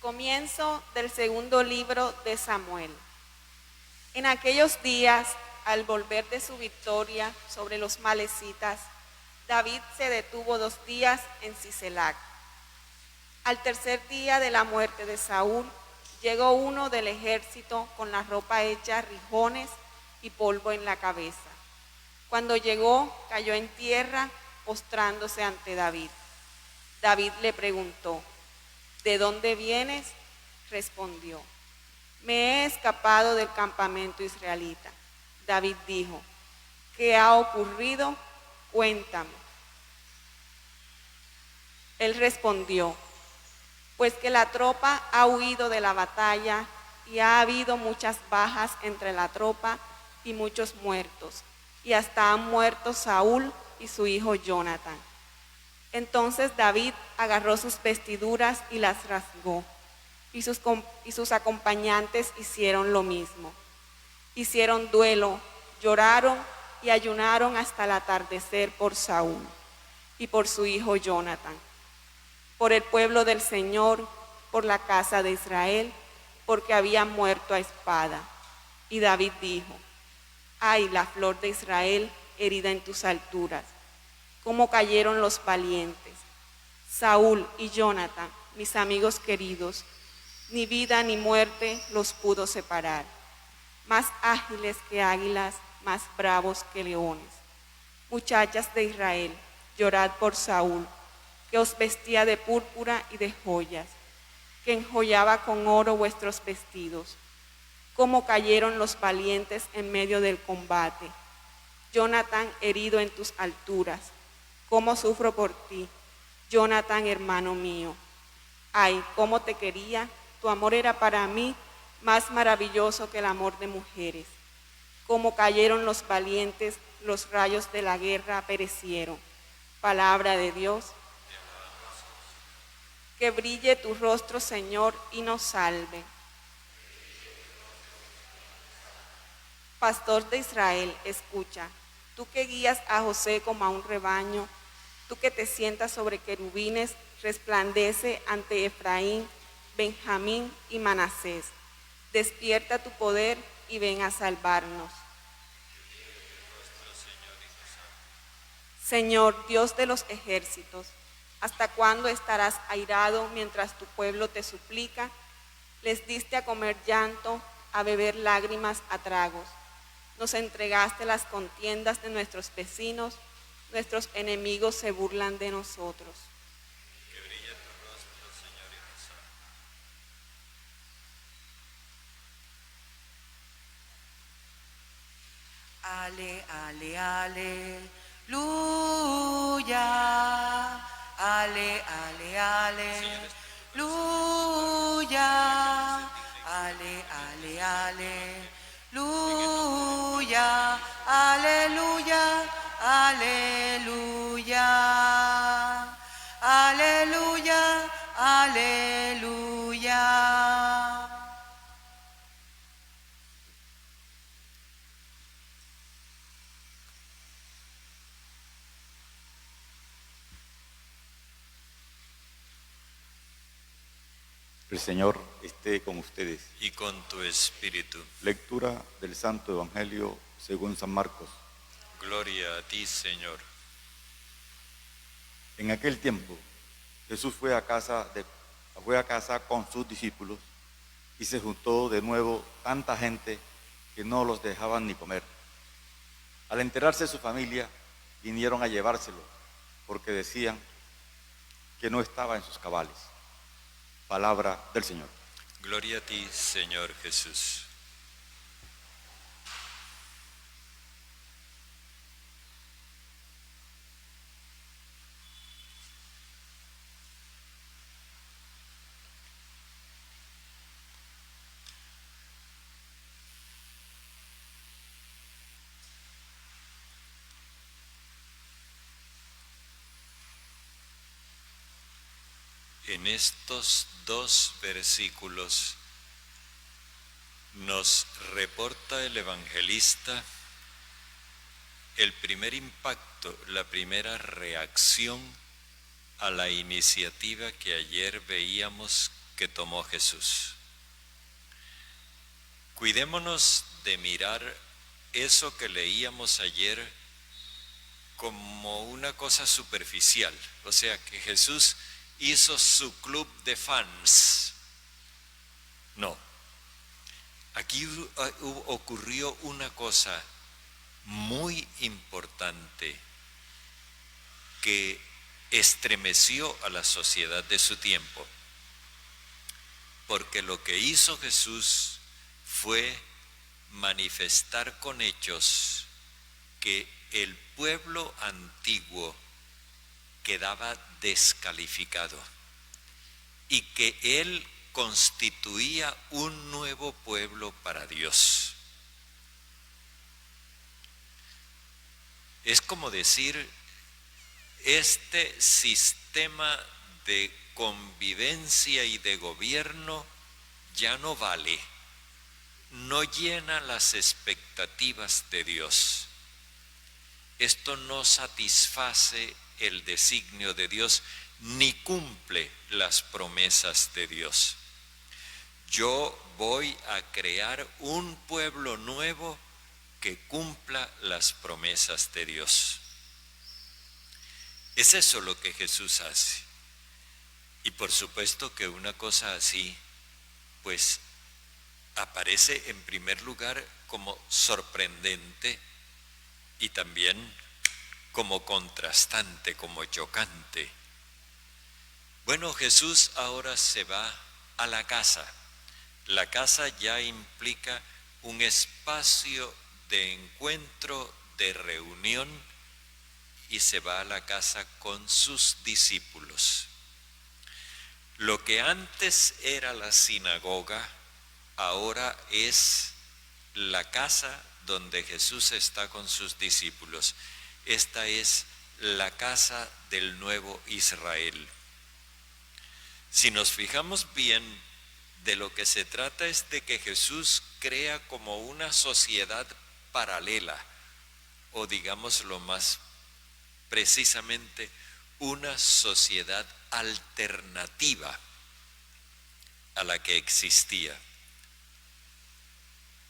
Comienzo del segundo libro de Samuel. En aquellos días, al volver de su victoria sobre los malecitas, David se detuvo 2 días en Siselac. Al tercer día de la muerte de Saúl, llegó uno del ejército con la ropa hecha rijones y polvo en la cabeza. Cuando llegó, cayó en tierra, postrándose ante David. David le preguntó: ¿de dónde vienes? Respondió: me he escapado del campamento israelita. David dijo: ¿qué ha ocurrido? Cuéntame. Él respondió: pues que la tropa ha huido de la batalla y ha habido muchas bajas entre la tropa y muchos muertos, y hasta han muerto Saúl y su hijo Jonatán. Entonces David agarró sus vestiduras y las rasgó, y sus acompañantes hicieron lo mismo. Hicieron duelo, lloraron y ayunaron hasta el atardecer por Saúl y por su hijo Jonatán, por el pueblo del Señor, por la casa de Israel, porque habían muerto a espada. Y David dijo: ay, la flor de Israel herida en tus alturas, cómo cayeron los valientes. Saúl y Jonatán, mis amigos queridos, ni vida ni muerte los pudo separar. Más ágiles que águilas, más bravos que leones. Muchachas de Israel, llorad por Saúl, que os vestía de púrpura y de joyas, que enjollaba con oro vuestros vestidos. Cómo cayeron los valientes en medio del combate. Jonatán herido en tus alturas, cómo sufro por ti, Jonatán, hermano mío. Ay, cómo te quería, tu amor era para mí más maravilloso que el amor de mujeres. Cómo cayeron los valientes, los rayos de la guerra perecieron. Palabra de Dios. Que brille tu rostro, Señor, y nos salve. Pastor de Israel, escucha. Tú que guías a José como a un rebaño, tú que te sientas sobre querubines, resplandece ante Efraín, Benjamín y Manasés. Despierta tu poder y ven a salvarnos. Señor, Dios de los ejércitos, ¿hasta cuándo estarás airado mientras tu pueblo te suplica? Les diste a comer llanto, a beber lágrimas a tragos. Nos entregaste las contiendas de nuestros vecinos, nuestros enemigos se burlan de nosotros. Que brille tu rostro, Señor, y nos salve. Ale, ale, aleluya. Ale, ale, aleluya. Ale, ale, aleluya. Aleluya, aleluya. Aleluya, aleluya. El Señor esté con ustedes. Y con tu espíritu. Lectura del Santo Evangelio según San Marcos. Gloria a ti, Señor. En aquel tiempo, Jesús fue a casa con sus discípulos y se juntó de nuevo tanta gente que no los dejaban ni comer. Al enterarse su familia, vinieron a llevárselo porque decían que no estaba en sus cabales. Palabra del Señor. Gloria a ti, Señor Jesús. En estos 2 versículos nos reporta el evangelista el primer impacto, la primera reacción a la iniciativa que ayer veíamos que tomó Jesús. Cuidémonos de mirar eso que leíamos ayer como una cosa superficial, o sea, que Jesús hizo su club de fans. No, aquí ocurrió una cosa muy importante que estremeció a la sociedad de su tiempo, porque lo que hizo Jesús fue manifestar con hechos que el pueblo antiguo quedaba descalificado y que él constituía un nuevo pueblo para Dios. Es como decir, este sistema de convivencia y de gobierno ya no vale, no llena las expectativas de Dios. Esto no satisface el designio de Dios ni cumple las promesas de Dios. Yo voy a crear un pueblo nuevo que cumpla las promesas de Dios. Es eso lo que Jesús hace. Y por supuesto que una cosa así, pues aparece en primer lugar como sorprendente y también como contrastante, como chocante. Bueno, Jesús ahora se va a la casa. La casa ya implica un espacio de encuentro, de reunión, y se va a la casa con sus discípulos. Lo que antes era la sinagoga, ahora es la casa donde Jesús está con sus discípulos. Esta es la casa del nuevo Israel. Si nos fijamos bien, de lo que se trata es de que Jesús crea como una sociedad paralela, o digámoslo más precisamente, una sociedad alternativa a la que existía.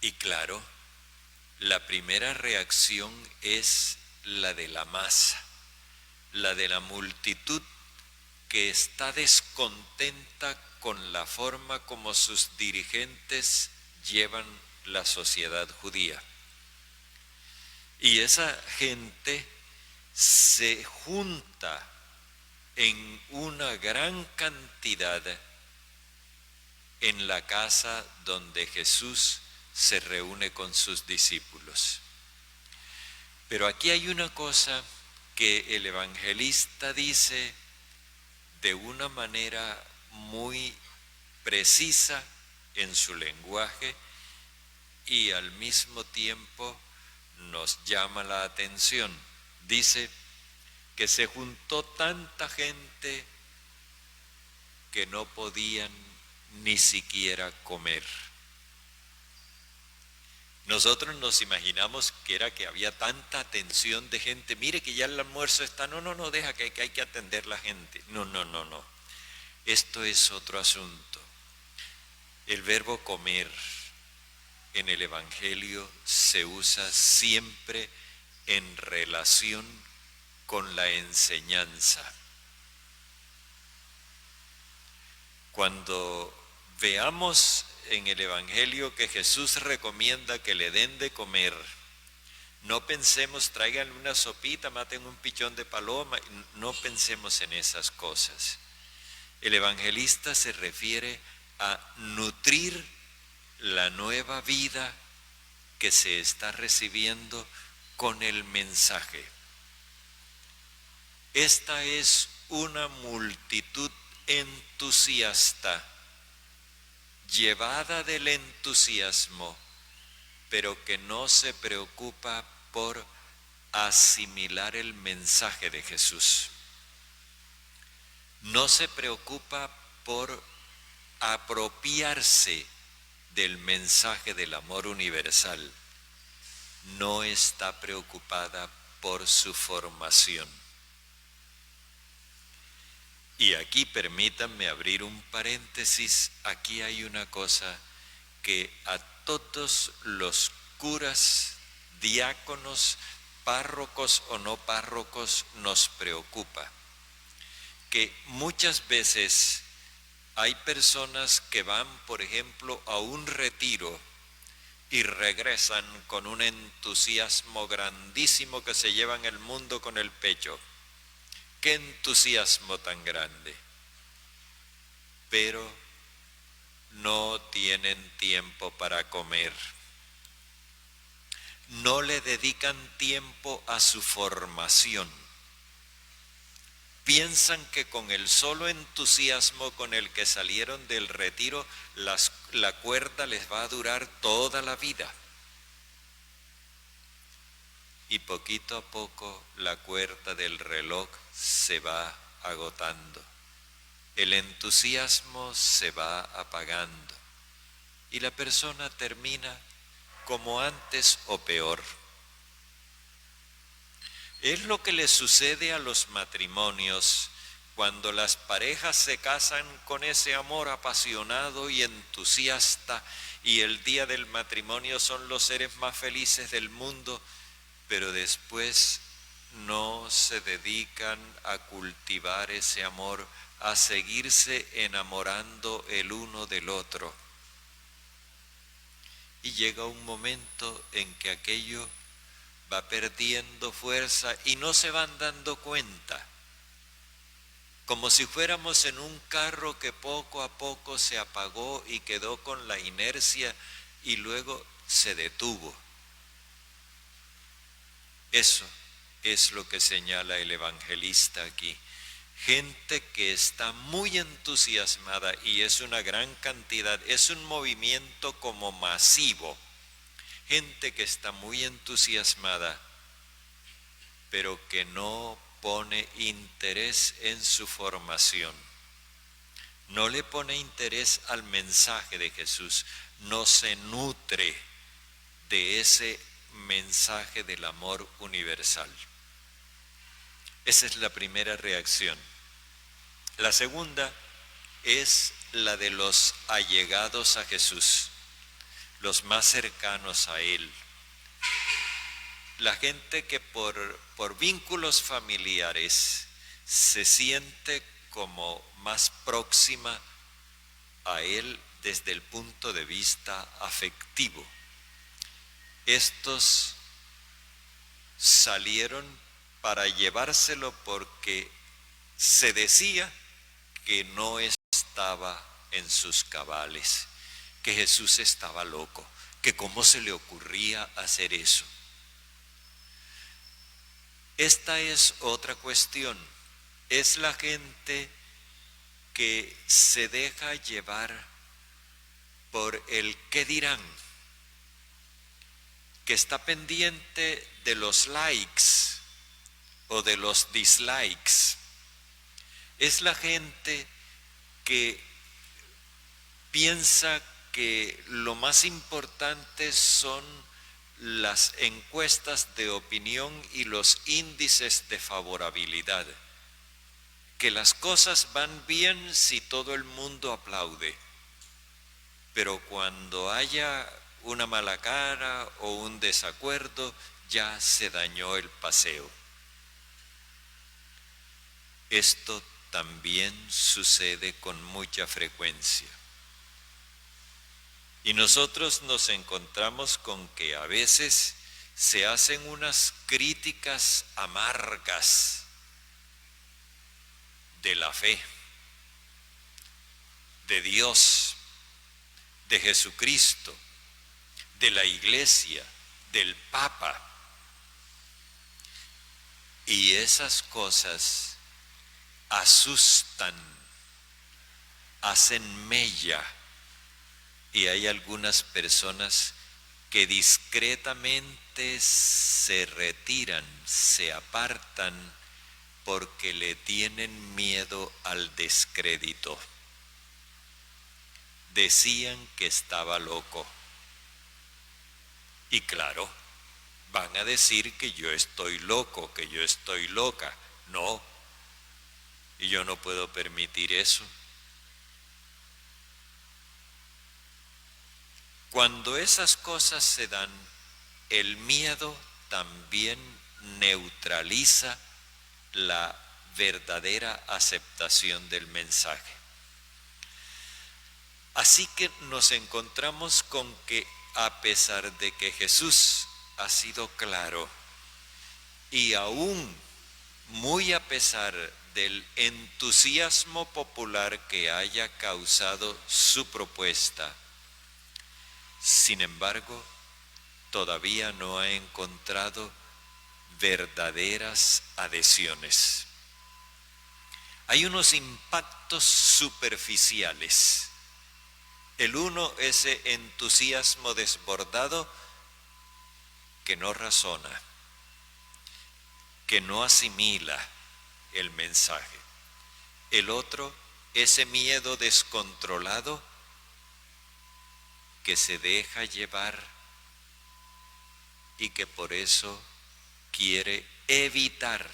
Y claro, la primera reacción es la de la masa, la de la multitud que está descontenta con la forma como sus dirigentes llevan la sociedad judía. Y esa gente se junta en una gran cantidad en la casa donde Jesús se reúne con sus discípulos. Pero aquí hay una cosa que el evangelista dice de una manera muy precisa en su lenguaje y al mismo tiempo nos llama la atención. Dice que se juntó tanta gente que no podían ni siquiera comer. Nosotros nos imaginamos que era que había tanta atención de gente. Mire que ya el almuerzo está, no, deja que hay que atender la gente. No. Esto es otro asunto. El verbo comer en el Evangelio se usa siempre en relación con la enseñanza. Cuando veamos en el Evangelio que Jesús recomienda que le den de comer, no pensemos, traigan una sopita, maten un pichón de paloma, no pensemos en esas cosas. El evangelista se refiere a nutrir la nueva vida que se está recibiendo con el mensaje. Esta es una multitud entusiasta, llevada del entusiasmo, pero que no se preocupa por asimilar el mensaje de Jesús. No se preocupa por apropiarse del mensaje del amor universal. No está preocupada por su formación. Y aquí permítanme abrir un paréntesis, aquí hay una cosa que a todos los curas, diáconos, párrocos o no párrocos nos preocupa, que muchas veces hay personas que van, por ejemplo, a un retiro y regresan con un entusiasmo grandísimo que se llevan el mundo con el pecho. ¡Qué entusiasmo tan grande! Pero no tienen tiempo para comer. No le dedican tiempo a su formación. Piensan que con el solo entusiasmo con el que salieron del retiro, la cuerda les va a durar toda la vida. Y poquito a poco la cuerda del reloj se va agotando. El entusiasmo se va apagando. Y la persona termina como antes o peor. Es lo que le sucede a los matrimonios cuando las parejas se casan con ese amor apasionado y entusiasta y el día del matrimonio son los seres más felices del mundo, pero después no se dedican a cultivar ese amor, a seguirse enamorando el uno del otro. Y llega un momento en que aquello va perdiendo fuerza y no se van dando cuenta, como si fuéramos en un carro que poco a poco se apagó y quedó con la inercia y luego se detuvo. Eso es lo que señala el evangelista aquí. Gente que está muy entusiasmada y es una gran cantidad, es un movimiento como masivo. Gente que está muy entusiasmada, pero que no pone interés en su formación. No le pone interés al mensaje de Jesús, no se nutre de ese mensaje del amor universal. Esa es la primera reacción. La segunda es la de los allegados a Jesús, los más cercanos a Él. La gente que por vínculos familiares se siente como más próxima a Él desde el punto de vista afectivo. Estos salieron para llevárselo porque se decía que no estaba en sus cabales, que Jesús estaba loco, que cómo se le ocurría hacer eso. Esta es otra cuestión, es la gente que se deja llevar por el qué dirán, que está pendiente de los likes o de los dislikes. Es la gente que piensa que lo más importante son las encuestas de opinión y los índices de favorabilidad, que las cosas van bien si todo el mundo aplaude, pero cuando haya una mala cara o un desacuerdo, ya se dañó el paseo. Esto también sucede con mucha frecuencia. Y nosotros nos encontramos con que a veces se hacen unas críticas amargas de la fe, de Dios, de Jesucristo, de la Iglesia, del Papa. Y esas cosas asustan, hacen mella. Y hay algunas personas que discretamente se retiran, se apartan porque le tienen miedo al descrédito. Decían que estaba loco. Y claro, van a decir que yo estoy loco, que yo estoy loca. No, y yo no puedo permitir eso. Cuando esas cosas se dan, el miedo también neutraliza la verdadera aceptación del mensaje. Así que nos encontramos con que a pesar de que Jesús ha sido claro y aún muy a pesar del entusiasmo popular que haya causado su propuesta, sin embargo, todavía no ha encontrado verdaderas adhesiones. Hay unos impactos superficiales. El uno, ese entusiasmo desbordado que no razona, que no asimila el mensaje. El otro, ese miedo descontrolado que se deja llevar y que por eso quiere evitar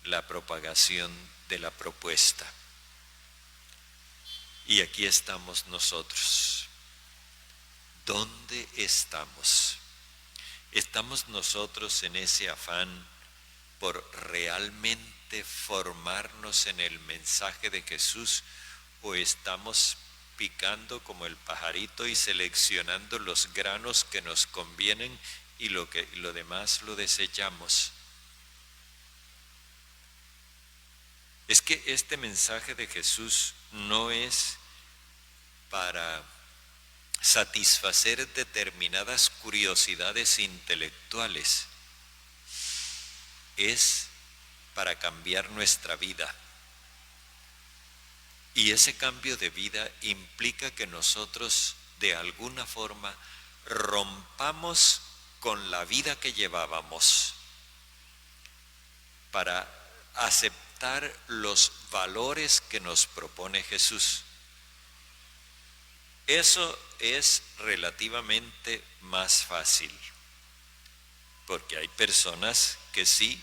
la propagación de la propuesta. Y aquí estamos nosotros. ¿Dónde estamos? ¿Estamos nosotros en ese afán por realmente formarnos en el mensaje de Jesús, o estamos picando como el pajarito y seleccionando los granos que nos convienen y lo demás lo desechamos? Es que este mensaje de Jesús no es para satisfacer determinadas curiosidades intelectuales, es para cambiar nuestra vida. Y ese cambio de vida implica que nosotros de alguna forma rompamos con la vida que llevábamos para aceptar los valores que nos propone Jesús. Eso es relativamente más fácil, porque hay personas que sí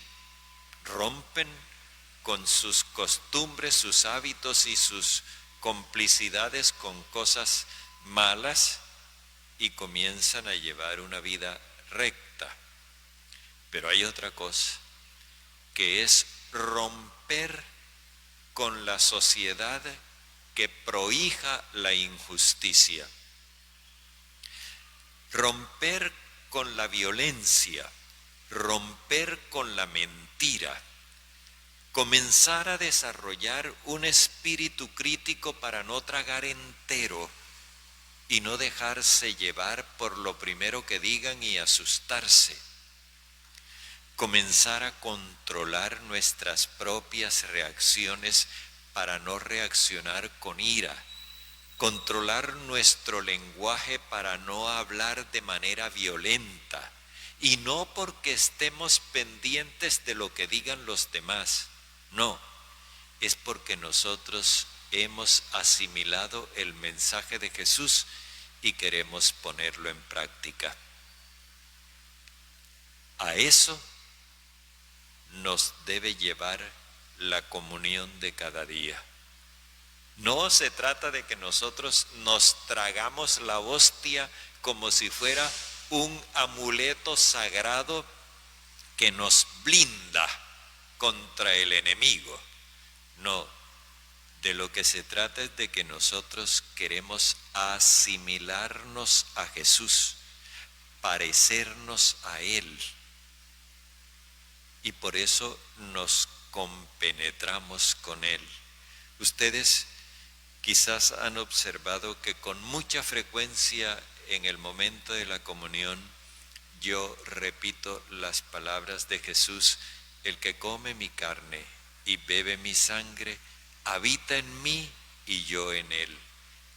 rompen con sus costumbres, sus hábitos y sus complicidades con cosas malas y comienzan a llevar una vida recta. Pero hay otra cosa, que es romper con la sociedad que prohija la injusticia, romper con la violencia, romper con la mentira, comenzar a desarrollar un espíritu crítico para no tragar entero y no dejarse llevar por lo primero que digan y asustarse. Comenzar a controlar nuestras propias reacciones para no reaccionar con ira, controlar nuestro lenguaje para no hablar de manera violenta, y no porque estemos pendientes de lo que digan los demás, no, es porque nosotros hemos asimilado el mensaje de Jesús y queremos ponerlo en práctica. A eso nos debe llevar la comunión de cada día. No se trata de que nosotros nos tragamos la hostia como si fuera un amuleto sagrado que nos blinda contra el enemigo. No, de lo que se trata es de que nosotros queremos asimilarnos a Jesús, parecernos a Él. Y por eso nos compenetramos con Él. Ustedes quizás han observado que con mucha frecuencia en el momento de la comunión yo repito las palabras de Jesús: el que come mi carne y bebe mi sangre habita en mí y yo en él.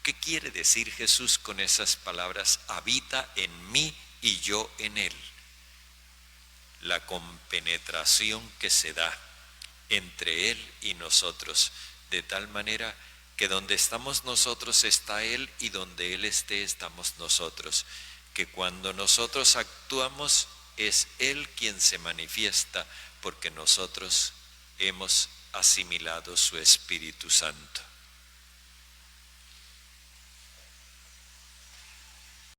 ¿Qué quiere decir Jesús con esas palabras? Habita en mí y yo en él. La compenetración que se da entre Él y nosotros, de tal manera que donde estamos nosotros está Él y donde Él esté estamos nosotros, que cuando nosotros actuamos es Él quien se manifiesta porque nosotros hemos asimilado su Espíritu Santo.